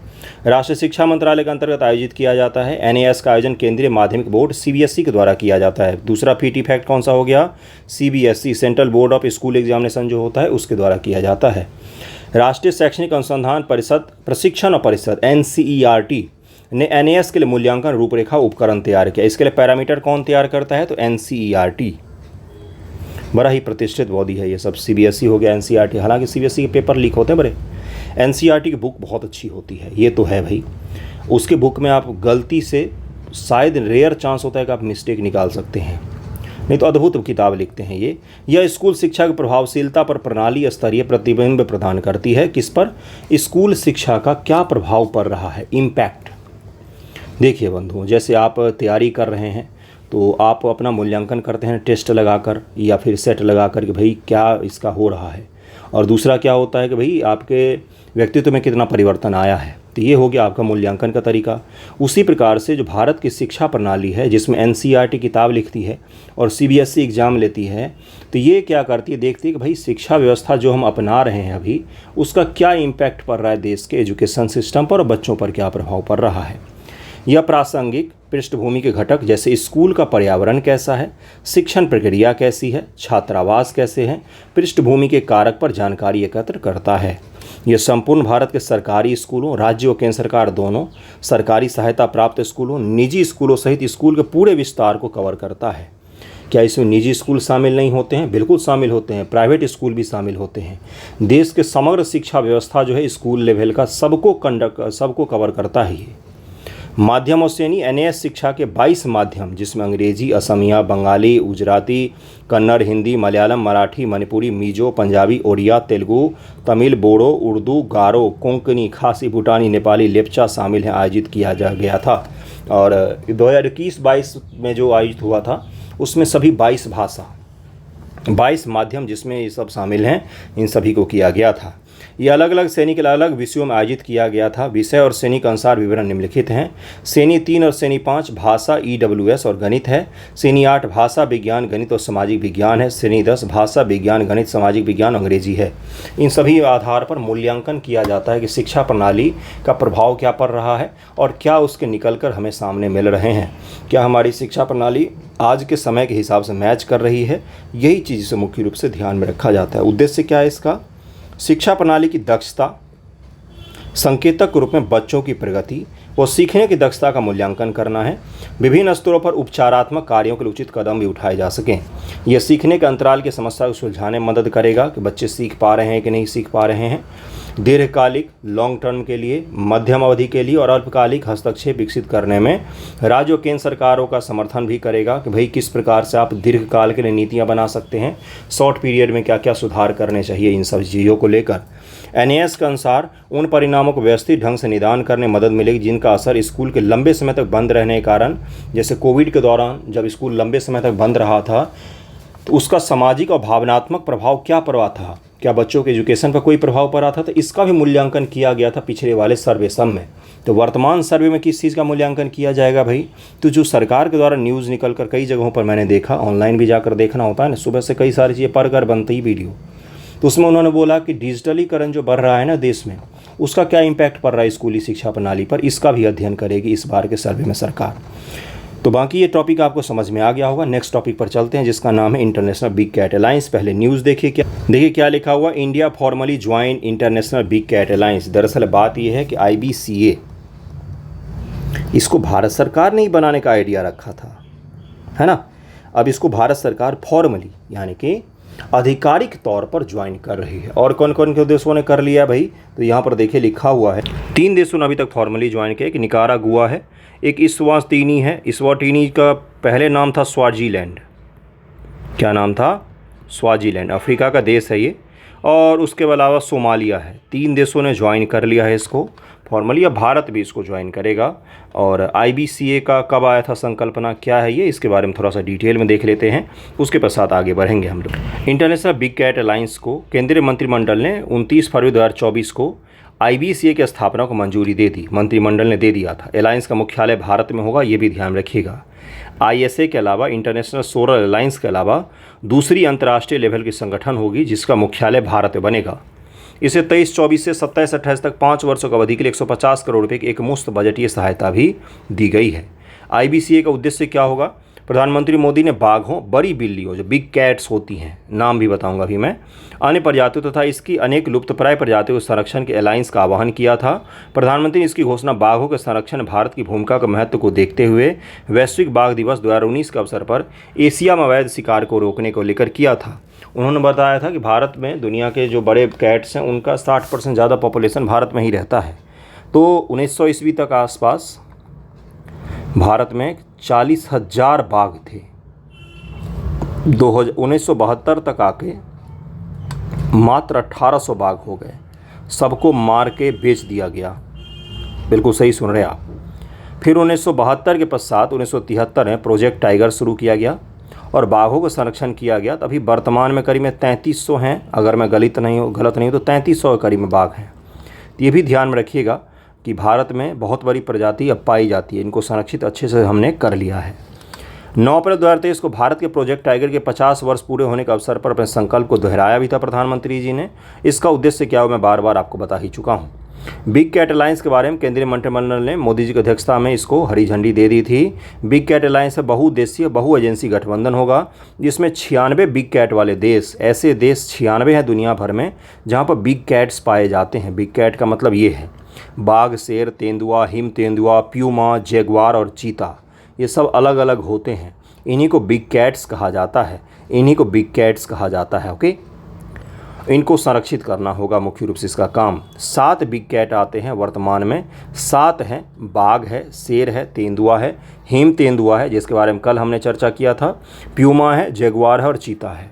राष्ट्रीय शिक्षा मंत्रालय के अंतर्गत आयोजित किया जाता है। एनएएस का आयोजन केंद्रीय माध्यमिक बोर्ड सीबीएसई के द्वारा किया जाता है। दूसरा पीटी फैक्ट कौन सा हो गया? CBSE, central board of school examination जो होता है उसके द्वारा किया जाता है। राष्ट्रीय शैक्षणिक अनुसंधान परिषद प्रशिक्षण और परिषद एनसीईआरटी ने एनएएस के लिए मूल्यांकन रूपरेखा उपकरण तैयार किया। इसके लिए पैरामीटर कौन तैयार करता है? तो एनसीईआरटी। बड़ा ही प्रतिष्ठित बॉडी है ये सब। सीबीएसई हो गया, एनसीईआरटी। हालांकि सीबीएसई के पेपर लीक होते हैं बड़े। एनसीईआरटी की बुक बहुत अच्छी होती है, ये तो है भाई। उसके बुक में आप गलती से, शायद रेयर चांस होता है कि आप मिस्टेक निकाल सकते हैं, नहीं तो अद्भुत किताब लिखते हैं ये। यह स्कूल शिक्षा की प्रभावशीलता पर प्रणाली स्तरीय प्रतिबिंब प्रदान करती है। किस पर? स्कूल शिक्षा का क्या प्रभाव पड़ रहा है, इम्पैक्ट। देखिए बंधुओं, जैसे आप तैयारी कर रहे हैं तो आप अपना मूल्यांकन करते हैं टेस्ट लगाकर या फिर सेट लगाकर कि भाई क्या इसका हो रहा है, और दूसरा क्या होता है कि भाई आपके व्यक्तित्व में कितना परिवर्तन आया है। तो ये हो गया आपका मूल्यांकन का तरीका। उसी प्रकार से जो भारत की शिक्षा प्रणाली है, जिसमें एनसीईआरटी किताब लिखती है और सीबीएसई एग्ज़ाम लेती है, तो ये क्या करती है, देखती है कि भाई शिक्षा व्यवस्था जो हम अपना रहे हैं अभी, उसका क्या इम्पैक्ट पड़ रहा है देश के एजुकेशन सिस्टम पर और बच्चों पर क्या प्रभाव पड़ रहा है। यह प्रासंगिक पृष्ठभूमि के घटक जैसे स्कूल का पर्यावरण कैसा है, शिक्षण प्रक्रिया कैसी है, छात्रावास कैसे हैं, पृष्ठभूमि के कारक पर जानकारी एकत्र करता है। यह संपूर्ण भारत के सरकारी स्कूलों, राज्य और केंद्र सरकार दोनों, सरकारी सहायता प्राप्त स्कूलों, निजी स्कूलों सहित स्कूल के पूरे विस्तार को कवर करता है। क्या इसमें निजी स्कूल शामिल नहीं होते हैं? बिल्कुल शामिल होते हैं, प्राइवेट स्कूल भी शामिल होते हैं। देश के समग्र शिक्षा व्यवस्था जो है स्कूल लेवल का सबको कवर करता है। ये माध्यम और श्रेणी एनएएस शिक्षा के 22 माध्यम, जिसमें अंग्रेजी, असमिया, बंगाली, गुजराती, कन्नड़, हिंदी, मलयालम, मराठी, मणिपुरी, मिजो, पंजाबी, ओडिया, तेलुगु, तमिल, बोडो, उर्दू, गारो, कोंकणी, खासी, भूटानी, नेपाली, लेप्चा शामिल हैं, आयोजित किया गया था। और 2021-22 में जो आयोजित हुआ था उसमें सभी 22 भाषा, 22 माध्यम जिसमें ये सब शामिल हैं, इन सभी को किया गया था। ये अलग अलग श्रेणी के अलग अलग विषयों में आयोजित किया गया था। विषय और श्रेणी के अनुसार विवरण निम्नलिखित हैं। श्रेणी 3 और श्रेणी 5 भाषा, EWS और गणित है। श्रेणी 8 भाषा, विज्ञान, गणित और सामाजिक विज्ञान है। श्रेणी 10 भाषा, विज्ञान, गणित, सामाजिक विज्ञान, अंग्रेजी है। इन सभी आधार पर मूल्यांकन किया जाता है कि शिक्षा प्रणाली का प्रभाव क्या पड़ रहा है और क्या उसके निकल कर हमें सामने मिल रहे हैं। क्या हमारी शिक्षा प्रणाली आज के समय के हिसाब से मैच कर रही है, यही चीज़ से मुख्य रूप से ध्यान में रखा जाता है। उद्देश्य क्या है इसका? शिक्षा प्रणाली की दक्षता, संकेतक के रूप में बच्चों की प्रगति व सीखने की दक्षता का मूल्यांकन करना है। विभिन्न स्तरों पर उपचारात्मक कार्यों के लिए उचित कदम भी उठाए जा सकें। यह सीखने के अंतराल की समस्या को सुलझाने में मदद करेगा कि बच्चे सीख पा रहे हैं कि नहीं सीख पा रहे हैं। दीर्घकालिक लॉन्ग टर्म के लिए, मध्यम अवधि के लिए और अल्पकालिक हस्तक्षेप विकसित करने में राज्य और केंद्र सरकारों का समर्थन भी करेगा कि भाई किस प्रकार से आप दीर्घकाल के लिए नीतियां बना सकते हैं, शॉर्ट पीरियड में क्या क्या सुधार करने चाहिए, इन सब चीज़ों को लेकर। NAS के अनुसार उन परिणामों को व्यवस्थित ढंग से निदान करने में मदद मिलेगी जिनका असर स्कूल के लंबे समय तक बंद रहने के कारण, जैसे कोविड के दौरान जब स्कूल लंबे समय तक बंद रहा था तो उसका सामाजिक और भावनात्मक प्रभाव क्या पड़ा था, क्या बच्चों के एजुकेशन पर कोई प्रभाव पड़ा था, तो इसका भी मूल्यांकन किया गया था पिछले वाले सर्वे सब में। तो वर्तमान सर्वे में किस चीज़ का मूल्यांकन किया जाएगा भाई? तो जो सरकार के द्वारा न्यूज़ निकल कर कई जगहों पर मैंने देखा, ऑनलाइन भी जाकर देखना होता है ना, सुबह से कई सारी चीज़ें पढ़कर बनती ही वीडियो, तो उसमें उन्होंने बोला कि डिजिटलीकरण जो बढ़ रहा है ना देश में, उसका क्या इम्पैक्ट पड़ रहा है स्कूली शिक्षा प्रणाली पर, इसका भी अध्ययन करेगी इस बार के सर्वे में सरकार। तो बाकी ये टॉपिक आपको समझ में आ गया होगा। नेक्स्ट टॉपिक पर चलते हैं जिसका नाम है इंटरनेशनल बिग कैट अलायंस। पहले न्यूज़ देखिए क्या लिखा हुआ, India formally join international big cat alliance. दरअसल बात यह है कि IBCA, इसको भारत सरकार ने ही बनाने का आइडिया रखा था, है ना। अब इसको भारत सरकार फॉर्मली यानी कि आधिकारिक तौर पर ज्वाइन कर रही है। और कौन कौन के देशों ने कर लिया भाई? तो यहाँ पर देखिए लिखा हुआ है 3 देशों ने अभी तक फॉर्मली ज्वाइन किया। एक निकारागुआ है, एक इस्वाटिनी है। इस्वाटिनी का पहले नाम था स्वाजीलैंड। क्या नाम था? स्वाजीलैंड, अफ्रीका का देश है ये। और उसके अलावा सोमालिया है। 3 देशों ने ज्वाइन कर लिया है इसको फॉर्मली। अब भारत भी इसको ज्वाइन करेगा। और IBCA का कब आया था संकल्पना, क्या है ये, इसके बारे में थोड़ा सा डिटेल में देख लेते हैं, उसके पश्चात आगे बढ़ेंगे हम लोग। इंटरनेशनल बिग कैट अलायंस को केंद्रीय मंत्रिमंडल ने 29 फरवरी 2024 को IBCA की स्थापना को मंजूरी दे दी, मंत्रिमंडल ने दे दिया था। अलायंस का मुख्यालय भारत में होगा, ये भी ध्यान रखिएगा। ISA के अलावा, इंटरनेशनल सोलर अलायंस के अलावा दूसरी अंतर्राष्ट्रीय लेवल की संगठन होगी जिसका मुख्यालय भारत में बनेगा। इसे 23-24 से 27-28 तक 5 वर्षों की अवधि के लिए 150 करोड़ रुपये की एक मुफ्त बजटीय सहायता भी दी गई है। IBCA का उद्देश्य क्या होगा? प्रधानमंत्री मोदी ने बाघों, बड़ी बिल्लियों जो बिग कैट्स होती हैं, नाम भी बताऊंगा अभी मैं, अन्य प्रजातियों तथा इसकी अनेक लुप्तप्राय प्रजातियों के संरक्षण के अलायंस का आह्वान किया था। प्रधानमंत्री ने इसकी घोषणा बाघों के संरक्षण में भारत की भूमिका के महत्व को देखते हुए वैश्विक बाघ दिवस 2019 के अवसर पर एशिया में अवैध शिकार को रोकने को लेकर किया था। उन्होंने बताया था कि भारत में दुनिया के जो बड़े कैट्स हैं उनका 60% ज़्यादा पॉपुलेशन भारत में ही रहता है। तो 1900 ईस्वी तक आसपास भारत में 40,000 बाघ थे। 1972 तक आके मात्र 1800 बाघ हो गए, सबको मार के बेच दिया गया। बिल्कुल सही सुन रहे आप। फिर 1972 के पश्चात 1973 में प्रोजेक्ट टाइगर शुरू किया गया और बाघों का संरक्षण किया गया। तभी वर्तमान में करीब में 3300 हैं, अगर मैं गलत नहीं हूँ तो 3300 के करीब में बाघ हैं। तो ये भी ध्यान में रखिएगा कि भारत में बहुत बड़ी प्रजाति अब पाई जाती है, इनको संरक्षित अच्छे से हमने कर लिया है। 9 अप्रैल 2023 को भारत के प्रोजेक्ट टाइगर के 50 वर्ष पूरे होने के अवसर पर अपने संकल्प को दोहराया भी था प्रधानमंत्री जी ने। इसका उद्देश्य क्या हो मैं बार बार आपको बता ही चुका हूँ। बिग कैट अलायंस के बारे में केंद्रीय मंत्रिमंडल ने मोदी जी की अध्यक्षता में इसको हरी झंडी दे दी थी। बिग कैट अलायंस से बहुउद्देशीय बहु एजेंसी गठबंधन होगा जिसमें 96 बिग कैट वाले देश, ऐसे देश 96 हैं दुनिया भर में जहाँ पर बिग कैट्स पाए जाते हैं। बिग कैट का मतलब ये है बाघ, शेर, तेंदुआ, हिम तेंदुआ, प्यूमा, जैगुआर और चीता, ये सब अलग अलग होते हैं। इन्हीं को बिग कैट्स कहा जाता है, इन्हीं को बिग कैट्स कहा जाता है। ओके, इनको संरक्षित करना होगा मुख्य रूप से इसका काम। 7 बिग कैट आते हैं वर्तमान में, 7 हैं। बाघ है, शेर है, तेंदुआ है, हिम तेंदुआ है जिसके बारे में कल हमने चर्चा किया था, प्यूमा है, जैगुआर है और चीता है।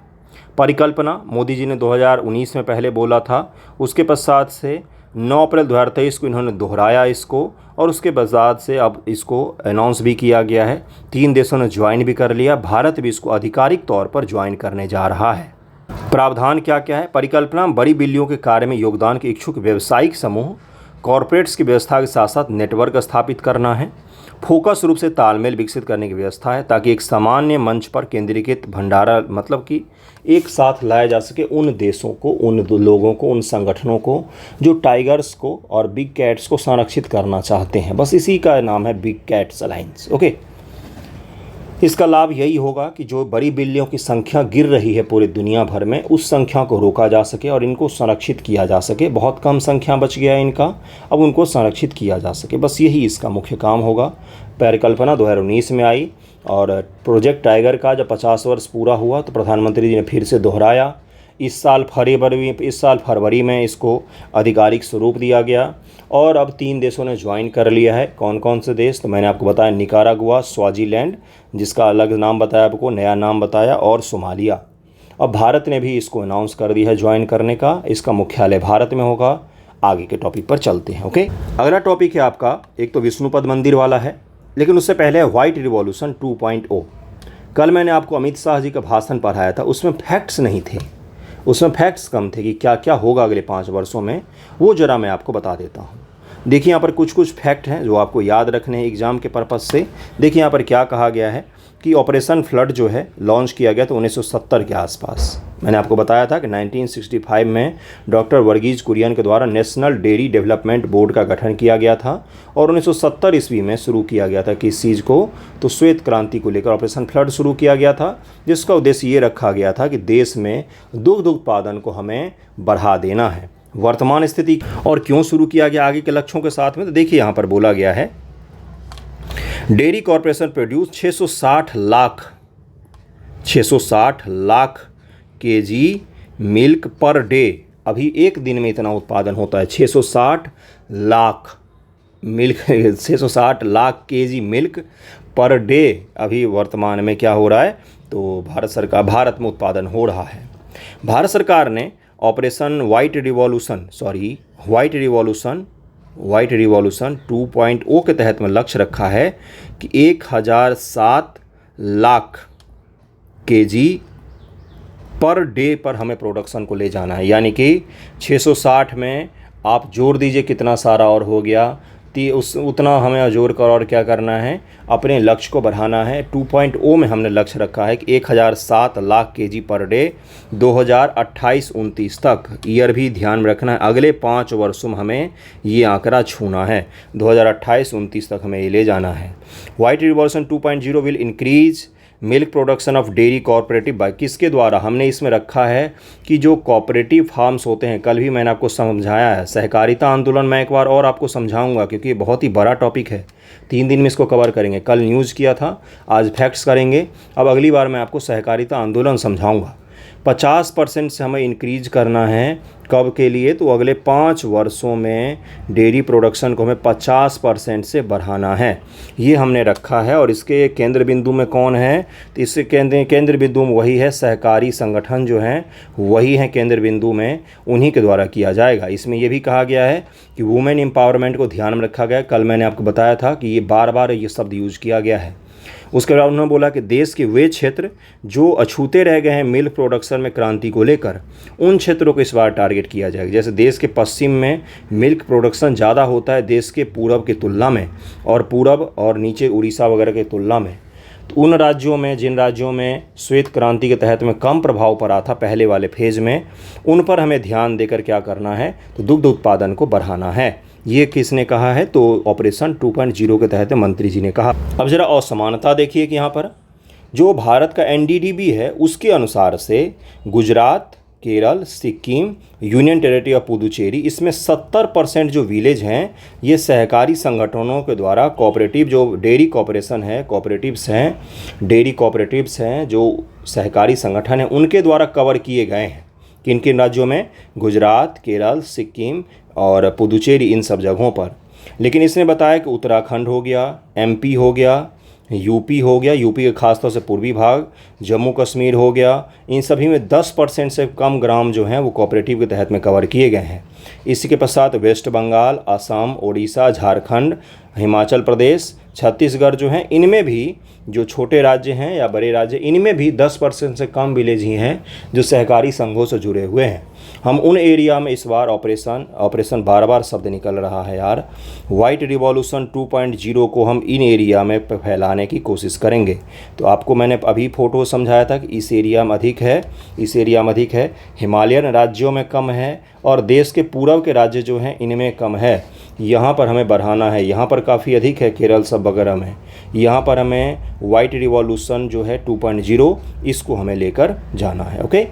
परिकल्पना मोदी जी ने 2019 में पहले बोला था, उसके पश्चात से 9 अप्रैल 2023 को इन्होंने दोहराया इसको और उसके बाद से अब इसको अनाउंस भी किया गया है। 3 देशों ने ज्वाइन भी कर लिया, भारत भी इसको आधिकारिक तौर पर ज्वाइन करने जा रहा है। प्रावधान क्या क्या है? परिकल्पना बड़ी बिल्लियों के कार्य में योगदान के इच्छुक व्यावसायिक समूह कॉरपोरेट्स की व्यवस्था के साथ साथ नेटवर्क स्थापित करना है। फोकस रूप से तालमेल विकसित करने की व्यवस्था है ताकि एक सामान्य मंच पर केंद्रीकृत भंडारा मतलब कि एक साथ लाया जा सके उन देशों को, उन लोगों को, उन संगठनों को जो टाइगर्स को और बिग कैट्स को संरक्षित करना चाहते हैं। बस इसी का नाम है बिग कैट्स अलायंस। ओके, इसका लाभ यही होगा कि जो बड़ी बिल्लियों की संख्या गिर रही है पूरी दुनिया भर में, उस संख्या को रोका जा सके और इनको संरक्षित किया जा सके। बहुत कम संख्या बच गया है इनका, अब उनको संरक्षित किया जा सके, बस यही इसका मुख्य काम होगा। परिकल्पना 2019 में आई और प्रोजेक्ट टाइगर का जब 50 वर्ष पूरा हुआ तो प्रधानमंत्री जी ने फिर से दोहराया। इस साल फरवरी में इसको आधिकारिक स्वरूप दिया गया और अब 3 देशों ने ज्वाइन कर लिया है। कौन कौन से देश? तो मैंने आपको बताया निकारागुआ, स्वाजीलैंड जिसका अलग नाम बताया आपको, नया नाम बताया, और सोमालिया। अब भारत ने भी इसको अनाउंस कर दिया है ज्वाइन करने का। इसका मुख्यालय भारत में होगा। आगे के टॉपिक पर चलते हैं। ओके, अगला टॉपिक है आपका, एक तो विष्णुपद मंदिर वाला है, लेकिन उससे पहले है व्हाइट रिवॉल्यूशन 2.0। कल मैंने आपको अमित शाह जी का भाषण पढ़ाया था, उसमें फैक्ट्स नहीं थे, उसमें फैक्ट्स कम थे कि क्या क्या होगा अगले 5 वर्षों में, वो ज़रा मैं आपको बता देता हूँ। देखिए यहाँ पर कुछ कुछ फैक्ट हैं जो आपको याद रखने हैं एग्ज़ाम के पर्पज़ से। देखिए यहाँ पर क्या कहा गया है कि ऑपरेशन फ्लड जो है लॉन्च किया गया था 1970 के आसपास। मैंने आपको बताया था कि 1965 में डॉक्टर वर्गीज़ कुरियन के द्वारा नेशनल डेयरी डेवलपमेंट बोर्ड का गठन किया गया था और 1970 ईस्वी में शुरू किया गया था कि इस चीज़ को, तो श्वेत क्रांति को लेकर ऑपरेशन फ्लड शुरू किया गया था, जिसका उद्देश्य ये रखा गया था कि देश में दुग्ध उत्पादन को हमें बढ़ा देना है। वर्तमान स्थिति और क्यों शुरू किया गया आगे के लक्ष्यों के साथ में, तो देखिए यहाँ पर बोला गया है dairy corporation produce 660 lakh KG milk per day. अभी एक दिन में इतना उत्पादन होता है, 660 lakh KG milk per day अभी वर्तमान में क्या हो रहा है, तो भारत में उत्पादन हो रहा है। भारत सरकार ने ऑपरेशन व्हाइट रिवॉल्यूशन 2.0 के तहत में लक्ष्य रखा है कि 1007 लाख केजी पर डे पर हमें प्रोडक्शन को ले जाना है। यानी कि 660 में आप जोड़ दीजिए कितना सारा और हो गया, उतना हमें जोड़ कर और क्या करना है, अपने लक्ष्य को बढ़ाना है। 2.0 में हमने लक्ष्य रखा है कि 1007 लाख केजी पर डे 2028-29 तक। ईयर भी ध्यान में रखना है, अगले 5 वर्षों में हमें ये आंकड़ा छूना है, 2028-29 तक हमें ये ले जाना है। White revolution 2.0 will increase milk production of dairy cooperative by, किसके द्वारा हमने इसमें रखा है कि जो कॉपरेटिव फार्म्स होते हैं, कल भी मैंने आपको समझाया है। सहकारिता आंदोलन मैं एक बार और आपको समझाऊंगा क्योंकि ये बहुत ही बड़ा टॉपिक है, 3 दिन में इसको कवर करेंगे। कल न्यूज़ किया था, आज फैक्ट्स करेंगे। अब अगली बार मैं आपको सहकारिता आंदोलन समझाऊंगा। 50% से हमें इंक्रीज करना है, कब के लिए, तो अगले 5 वर्षों में डेयरी प्रोडक्शन को हमें 50% से बढ़ाना है, ये हमने रखा है। और इसके केंद्र बिंदु में कौन है, तो इससे केंद्र बिंदु में वही है, सहकारी संगठन जो हैं वही हैं केंद्र बिंदु में, उन्हीं के द्वारा किया जाएगा। इसमें ये भी कहा गया है कि वुमेन एम्पावरमेंट को ध्यान में रखा गया। कल मैंने आपको बताया था कि ये बार ये शब्द यूज़ किया गया है। उसके बाद उन्होंने बोला कि देश के वे क्षेत्र जो अछूते रह गए हैं मिल्क प्रोडक्शन में क्रांति को लेकर, उन क्षेत्रों को इस बार टारगेट किया जाएगा। जैसे देश के पश्चिम में मिल्क प्रोडक्शन ज़्यादा होता है देश के पूरब की तुलना में, और पूरब और नीचे उड़ीसा वगैरह की तुलना में, तो उन राज्यों में जिन राज्यों में श्वेत क्रांति के तहत में कम प्रभाव पड़ा था पहले वाले फेज़ में, उन पर हमें ध्यान देकर क्या करना है, तो दुग्ध उत्पादन को बढ़ाना है। ये किसने कहा है, तो ऑपरेशन 2.0 के तहत मंत्री जी ने कहा। अब ज़रा असमानता देखिए कि यहाँ पर जो भारत का NDDB है उसके अनुसार से Gujarat, Kerala, Sikkim, union territory of Puducherry, इसमें 70% जो विलेज हैं ये सहकारी संगठनों के द्वारा कोऑपरेटिव जो डेयरी कॉपरेशन है, डेयरी कॉपरेटिव्स हैं जो सहकारी संगठन हैं उनके द्वारा कवर किए गए हैं। किन किन राज्यों में, गुजरात, केरल, सिक्किम और पुदुचेरी, इन सब जगहों पर। लेकिन इसने बताया कि उत्तराखंड हो गया, MP हो गया, यूपी हो गया, यूपी के खासतौर से पूर्वी भाग, जम्मू कश्मीर हो गया, इन सभी में 10% से कम ग्राम जो हैं वो कोऑपरेटिव के तहत में कवर किए गए हैं। इसी के पश्चात वेस्ट बंगाल, असम, ओडिशा, झारखंड, हिमाचल प्रदेश, छत्तीसगढ़ जो हैं, इनमें भी जो छोटे राज्य हैं या बड़े राज्य, इनमें भी 10% से कम विलेज ही हैं जो सहकारी संघों से जुड़े हुए हैं। हम उन एरिया में इस बार ऑपरेशन बार शब्द निकल रहा है यार, वाइट रिवॉल्यूशन 2.0 को हम इन एरिया में फैलाने की कोशिश करेंगे। तो आपको मैंने अभी फ़ोटो समझाया था कि इस एरिया में अधिक है, इस एरिया में अधिक है, हिमालयन राज्यों में कम है और देश के पूर्व के राज्य जो हैं इनमें कम है। यहाँ पर हमें बढ़ाना है, यहाँ पर काफ़ी अधिक है, केरल सब वगैरह में। यहाँ पर हमें वाइट रिवॉल्यूशन जो है 2.0 इसको हमें लेकर जाना है। ओके,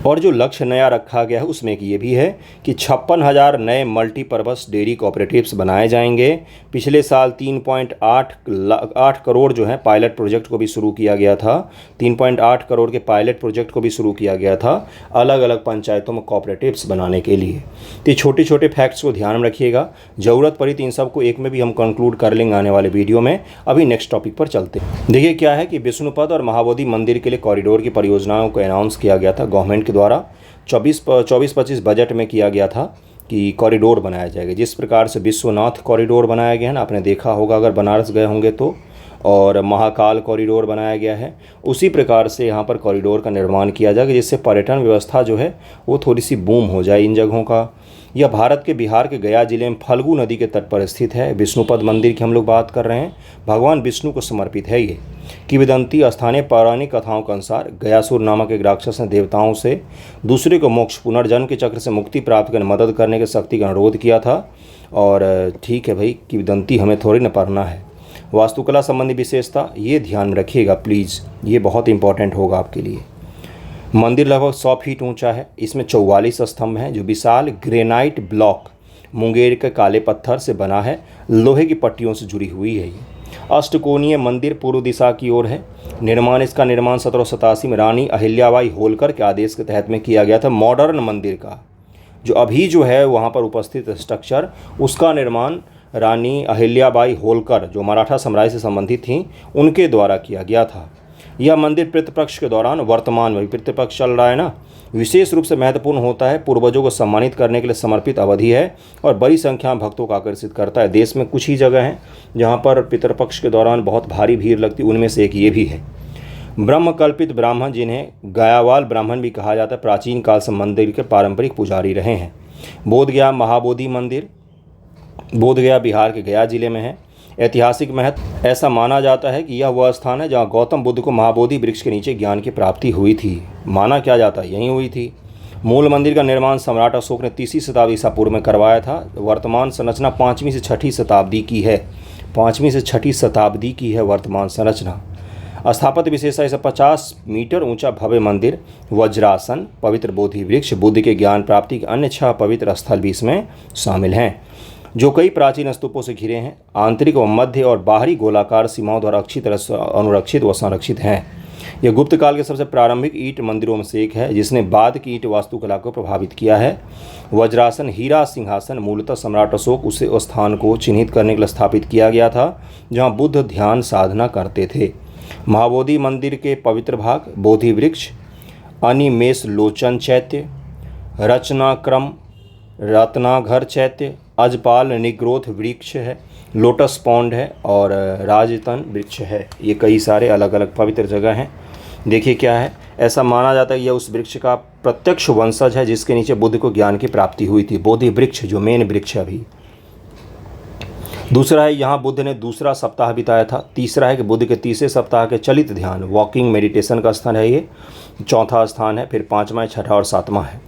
और जो लक्ष्य नया रखा गया है उसमें एक ये भी है कि 56,000 नए मल्टीपर्पस डेयरी कोऑपरेटिव्स बनाए जाएंगे। पिछले साल 3.8 करोड़ जो है पायलट प्रोजेक्ट को भी शुरू किया गया था, 3.8 करोड़ के पायलट प्रोजेक्ट को भी शुरू किया गया था अलग अलग पंचायतों में कोऑपरेटिव्स बनाने के लिए। तो छोटे छोटे फैक्ट्स को ध्यान में रखिएगा, ज़रूरत पड़ी तो इन सबको एक में भी हम कंक्लूड कर लेंगे आने वाले वीडियो में। अभी नेक्स्ट टॉपिक पर चलते हैं। देखिए क्या है कि विष्णुपद और महाबोधि मंदिर के लिए कॉरिडोर की परियोजनाओं को अनाउंस किया गया था गवर्नमेंट के द्वारा। 24-25 बजट में किया गया था कि कॉरिडोर बनाया जाएगा। जिस प्रकार से विश्वनाथ कॉरिडोर बनाया गया है ना, आपने देखा होगा अगर बनारस गए होंगे तो, और महाकाल कॉरिडोर बनाया गया है, उसी प्रकार से यहाँ पर कॉरिडोर का निर्माण किया जाएगा जिससे पर्यटन व्यवस्था जो है वो थोड़ी सी बूम हो जाए इन जगहों का। यह भारत के बिहार के गया जिले में फल्गु नदी के तट पर स्थित है। विष्णुपद मंदिर की हम लोग बात कर रहे हैं, भगवान विष्णु को समर्पित है ये। किंवदंती स्थानीय पौराणिक कथाओं के अनुसार गयासुर नामक एक राक्षस ने देवताओं से दूसरे को मोक्ष पुनर्जन्म के चक्र से मुक्ति प्राप्त करने मदद करने की शक्ति का अनुरोध किया था। और ठीक है भाई, किंवदंती हमें थोड़ी न पढ़ना है। वास्तुकला संबंधी विशेषता ये ध्यान रखिएगा प्लीज़, ये बहुत इंपॉर्टेंट होगा आपके लिए। मंदिर लगभग 100 फीट ऊंचा है। इसमें 44 स्तंभ हैं जो विशाल ग्रेनाइट ब्लॉक मुंगेर के काले पत्थर से बना है, लोहे की पट्टियों से जुड़ी हुई है। ये अष्टकोणीय मंदिर पूर्व दिशा की ओर है। इसका निर्माण 1787 में रानी अहिल्याबाई होलकर के आदेश के तहत में किया गया था। मॉडर्न मंदिर का जो अभी जो है वहाँ पर उपस्थित स्ट्रक्चर, उसका निर्माण रानी अहिल्याबाई होलकर जो मराठा साम्राज्य से संबंधित थीं उनके द्वारा किया गया था। यह मंदिर पितृपक्ष के दौरान, वर्तमान में पितृपक्ष चल रहा है ना, विशेष रूप से महत्वपूर्ण होता है। पूर्वजों को सम्मानित करने के लिए समर्पित अवधि है और बड़ी संख्या में भक्तों को आकर्षित करता है। देश में कुछ ही जगह हैं जहाँ पर पितृपक्ष के दौरान बहुत भारी भीड़ लगती है, उनमें से एक ये भी है। ब्रह्मकल्पित ब्राह्मण, जिन्हें गयावाल ब्राह्मण भी कहा जाता है, प्राचीन काल से मंदिर के पारंपरिक पुजारी रहे हैं। बोधगया महाबोधि मंदिर बोधगया बिहार के गया जिले में है। ऐतिहासिक महत्व, ऐसा माना जाता है कि यह वह स्थान है जहाँ गौतम बुद्ध को महाबोधि वृक्ष के नीचे ज्ञान की प्राप्ति हुई थी। माना क्या जाता है यहीं हुई थी। मूल मंदिर का निर्माण सम्राट अशोक ने 3वीं शताब्दी ईसा पूर्व में करवाया था। वर्तमान संरचना 5वीं से 6वीं शताब्दी की है। 5वीं से 6वीं शताब्दी की है वर्तमान संरचना। स्थापत्य विशेषता इसे 50 मीटर ऊंचा भव्य मंदिर, वज्रासन, पवित्र बोधि वृक्ष, बुद्ध के ज्ञान प्राप्ति के अन्य 6 पवित्र स्थल भी इसमें शामिल हैं जो कई प्राचीन स्तूपों से घिरे हैं। आंतरिक व मध्य और बाहरी गोलाकार सीमाओं द्वारा अच्छी तरह से अनुरक्षित व संरक्षित हैं। यह गुप्त काल के सबसे प्रारंभिक ईंट मंदिरों में से एक है जिसने बाद की ईंट वास्तुकला को प्रभावित किया है। वज्रासन हीरा सिंहासन मूलतः सम्राट अशोक उस स्थान को चिन्हित करने के लिए स्थापित किया गया था जहाँ बुद्ध ध्यान साधना करते थे। महाबोधि मंदिर के पवित्र भाग बोधि वृक्ष, अनिमेष लोचन चैत्य, रचनाक्रम रत्नाघर चैत्य, अजपाल निग्रोथ वृक्ष है, लोटस पॉन्ड है और राजतन वृक्ष है। ये कई सारे अलग अलग पवित्र जगह हैं। देखिए क्या है, ऐसा माना जाता है कि यह उस वृक्ष का प्रत्यक्ष वंशज है जिसके नीचे बुद्ध को ज्ञान की प्राप्ति हुई थी। बोधि वृक्ष जो मेन वृक्ष है अभी। दूसरा है यहाँ बुद्ध ने दूसरा सप्ताह बिताया था। तीसरा है कि बुद्ध के तीसरे सप्ताह के चलित ध्यान वॉकिंग मेडिटेशन का स्थान है ये। चौथा स्थान है, फिर 5वां, 6वां और 7वां है।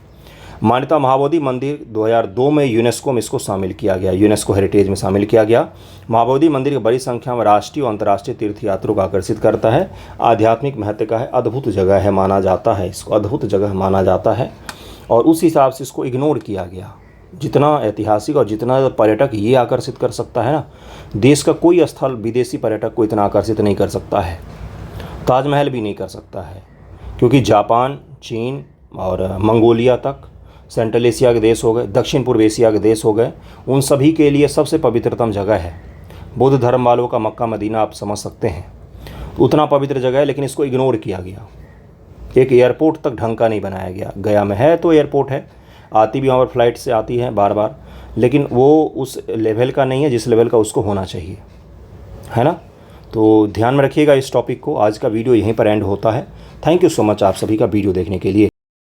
मान्यता, महाबोधि मंदिर 2002 में यूनेस्को में इसको शामिल किया गया, यूनेस्को हेरिटेज में शामिल किया गया। महाबोधि मंदिर की बड़ी संख्या में राष्ट्रीय और अंतर्राष्ट्रीय तीर्थयात्रियों को आकर्षित करता है। आध्यात्मिक महत्व का है, अद्भुत जगह है माना जाता है, इसको अद्भुत जगह माना जाता है और उस हिसाब से इसको इग्नोर किया गया। जितना ऐतिहासिक और जितना पर्यटक ये आकर्षित कर सकता है ना, देश का कोई स्थल विदेशी पर्यटक को इतना आकर्षित नहीं कर सकता है। ताजमहल भी नहीं कर सकता है, क्योंकि जापान, चीन और मंगोलिया तक, सेंट्रल एशिया के देश हो गए, दक्षिण पूर्व एशिया के देश हो गए, उन सभी के लिए सबसे पवित्रतम जगह है। बौद्ध धर्म वालों का मक्का मदीना आप समझ सकते हैं। उतना पवित्र जगह है, लेकिन इसको इग्नोर किया गया। एक एयरपोर्ट तक ढंग का नहीं बनाया गया। गया में है तो एयरपोर्ट है, आती भी वहाँ पर फ्लाइट से आती हैं बार बार, लेकिन वो उस लेवल का नहीं है जिस लेवल का उसको होना चाहिए, है ना। तो ध्यान में रखिएगा इस टॉपिक को। आज का वीडियो यहीं पर एंड होता है। थैंक यू सो मच आप सभी का वीडियो देखने के लिए।